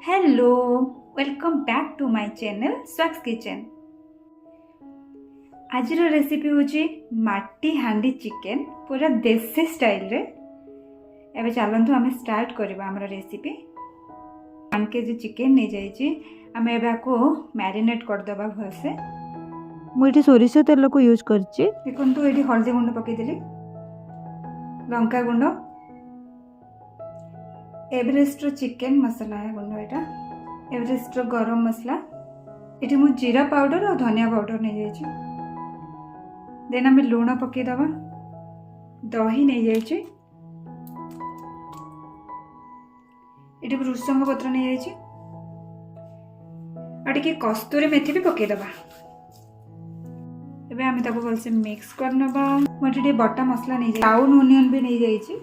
Hello welcome back to my channel स्वाक्स kitchen. आज recipe हूँ माटी हांडी चिकेन पूरा देसी स्टाइल रे। एबे चलतु आम स्टार्ट करवा आम रेसिपी। 1 kg चिकेन नहीं जाइए आम एको मैरिनेट करदे भलसे। मुझे सोरिष तेल को यूज करछि। देखो ये हल्दी गुंड पकईदेली, लंका गुंड, एवरेस्ट चिकेन मसला गुंड, यहाँ एवरेस्ट गरम मसला, ये मु जीरा पाउडर और धनिया पाउडर नहीं जाइए। देन आम लुण पकईदबा, दही नहीं जाइए, ये भृषंग पत्र नहीं जाइए और कस्तूरी मेथी भी पकईदबा। एबे आम ताको भलसे मिक्स करनबा। मोटे बटा मसला नहीं जाइए, ब्राउन ओनियन भी नहीं जाइए।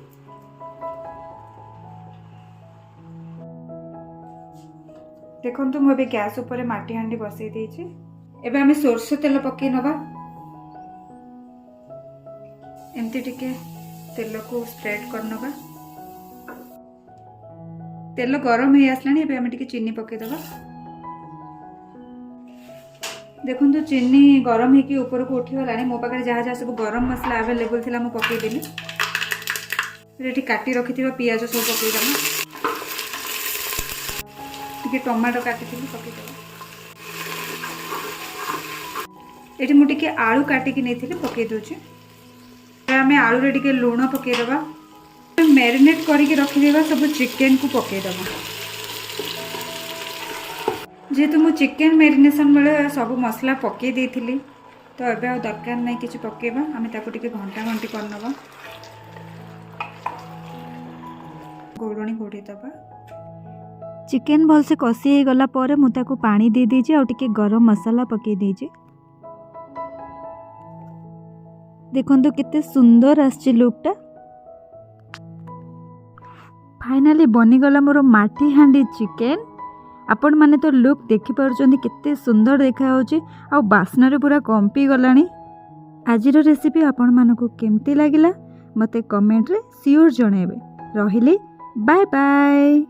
देखो मुझे गैस उपर माटी हांडी बसई देछि। एबे आमे सोरसो तेल पकई नबा। एमती टिके तेल को स्प्रेड करनबा। तेल गरम हो आसलानी। एबे आमे टिके चीनी पकई दबा। देखो चीनी गरम होगी ऊपर को उठी गलानी। मो पाखे जहाँ जहाँ सब गरम मसला अवेलेबल थिला मु पकईदेली। ये काटी रखी पियाज सब पकईदबा। टमाटो काटी पकईदबा। ये मुझे आलू काटिक नहीं पकई दूची। आम आलू रे टिके लुण पकईदबा। मैरिनेट करके रखिदेबा सब चिकेन को पकईदबा। जेहेतु मु चिकेन मैरिनेशन बेले सब मसला पकई देइथिली तो एबे आ दरकार नहीं किसी पकईबा। आम ताको टिके घंटा घंटी करनबा। गोड़णी घोड़ी दबा। चिकेन भलसे कषि हो गला पर मु ताको पानी दे दीजिए और टिके गरम मसाला पकई दीजिए। देखंतु कितने सुंदर आछि लुकटा। फाइनली बनीगला मोर माटी हांडी चिकेन। आपण माने तो लुक देखि पारुचंदी कितने सुंदर देखा होछि आ बास्ना रे पूरा कंपी गलानी। आजिर रेसिपी आपण मानको केमती लागिला मते कमेंट रे सियोर जणेबे। रहिली बाय बाय।